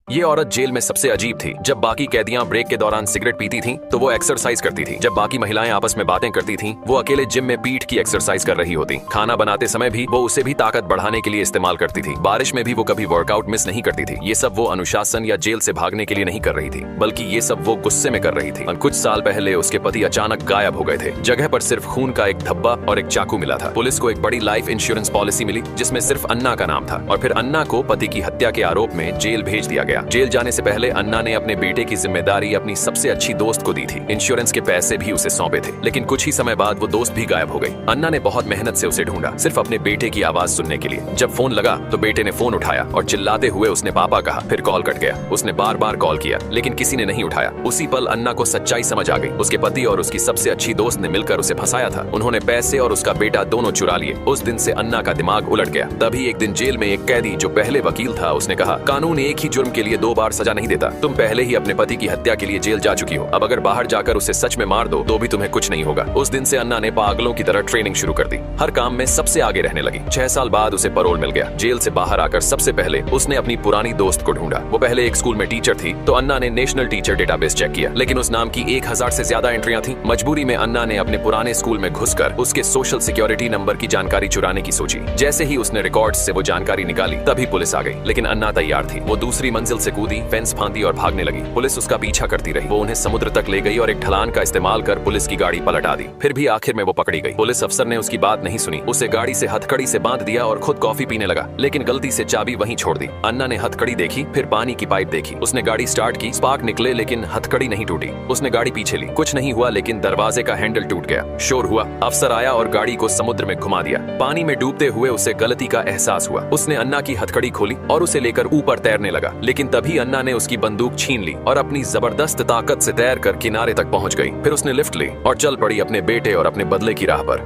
ये औरत जेल में सबसे अजीब थी। जब बाकी कैदियां ब्रेक के दौरान सिगरेट पीती थीं, तो वो एक्सरसाइज करती थी। जब बाकी महिलाएं आपस में बातें करती थीं, वो अकेले जिम में पीठ की एक्सरसाइज कर रही होती। खाना बनाते समय भी वो उसे भी ताकत बढ़ाने के लिए इस्तेमाल करती थी। बारिश में भी वो कभी वर्कआउट मिस नहीं करती थी। ये सब वो अनुशासन या जेल से भागने के लिए नहीं कर रही थी, बल्कि ये सब वो गुस्से में कर रही थी। और कुछ साल पहले उसके पति अचानक गायब हो गए थे। जगह पर सिर्फ खून का एक धब्बा और एक चाकू मिला था। पुलिस को एक बड़ी लाइफ इंश्योरेंस पॉलिसी मिली, जिसमें सिर्फ अन्ना का नाम था। और फिर अन्ना को पति की हत्या के आरोप में जेल भेज दिया गया। जेल जाने से पहले अन्ना ने अपने बेटे की जिम्मेदारी अपनी सबसे अच्छी दोस्त को दी थी। इंश्योरेंस के पैसे भी उसे सौंपे थे, लेकिन कुछ ही समय बाद वो दोस्त भी गायब हो गई। अन्ना ने बहुत मेहनत से उसे ढूंढा, सिर्फ अपने बेटे की आवाज सुनने के लिए। जब फोन लगा तो बेटे ने फोन उठाया और चिल्लाते हुए उसने पापा कहा। फिर कॉल कट गया। उसने बार बार कॉल किया, लेकिन किसी ने नहीं उठाया। उसी पल अन्ना को सच्चाई समझ आ गई। उसके पति और उसकी सबसे अच्छी दोस्त ने मिलकर उसे फंसाया था। उन्होंने पैसे और उसका बेटा दोनों चुरा लिए। उस दिन से अन्ना का दिमाग उलट गया। तभी एक दिन जेल में एक कैदी जो पहले वकील था, उसने कहा, कानून एक ही जुर्म के लिए 2 बार सजा नहीं देता। तुम पहले ही अपने पति की हत्या के लिए जेल जा चुकी हो। अब अगर बाहर जाकर उसे सच में मार दो तो भी तुम्हें कुछ नहीं होगा। उस दिन से अन्ना ने पागलों की तरह ट्रेनिंग शुरू कर दी। हर काम में सबसे आगे रहने लगी। 6 साल बाद उसे पैरोल मिल गया। जेल से बाहर आकर सबसे पहले उसने अपनी पुरानी दोस्त को ढूंढा। वो पहले एक स्कूल में टीचर थी, तो अन्ना ने नेशनल टीचर डेटाबेस चेक किया, लेकिन उस नाम की 1000 से ज्यादा एंट्रियां थी। मजबूरी में अन्ना ने अपने पुराने स्कूल में घुसकर उसके सोशल सिक्योरिटी नंबर की जानकारी चुराने की सोची। जैसे ही उसने रिकॉर्ड्स से वो जानकारी निकाली, तभी पुलिस आ गई। लेकिन अन्ना तैयार थी। वो दूसरी मंजिल से कूदी, फेंस फांदी और भागने लगी। पुलिस उसका पीछा करती रही। वो उन्हें समुद्र तक ले गई और एक ढलान का इस्तेमाल कर पुलिस की गाड़ी पलटा दी। फिर भी आखिर में वो पकड़ी गई। पुलिस अफसर ने उसकी बात नहीं सुनी। उसे गाड़ी से हथकड़ी से बांध दिया और खुद कॉफी पीने लगा, लेकिन गलती से चाबी वहीं छोड़ दी। अन्ना ने हथकड़ी देखी, फिर पानी की पाइप देखी। उसने गाड़ी स्टार्ट की, स्पार्क निकले, लेकिन हथकड़ी नहीं टूटी। उसने गाड़ी पीछे ली, कुछ नहीं हुआ, लेकिन दरवाजे का हैंडल टूट गया। शोर हुआ। अफसर आया और गाड़ी को समुद्र में घुमा दिया। पानी में डूबते हुए उसे गलती का एहसास हुआ। उसने अन्ना की हथकड़ी खोली और उसे लेकर ऊपर तैरने लगा, लेकिन तभी अन्ना ने उसकी बंदूक छीन ली और अपनी जबरदस्त ताकत से तैर कर किनारे तक पहुंच गई। फिर उसने लिफ्ट ली और चल पड़ी अपने बेटे और अपने बदले की राह पर।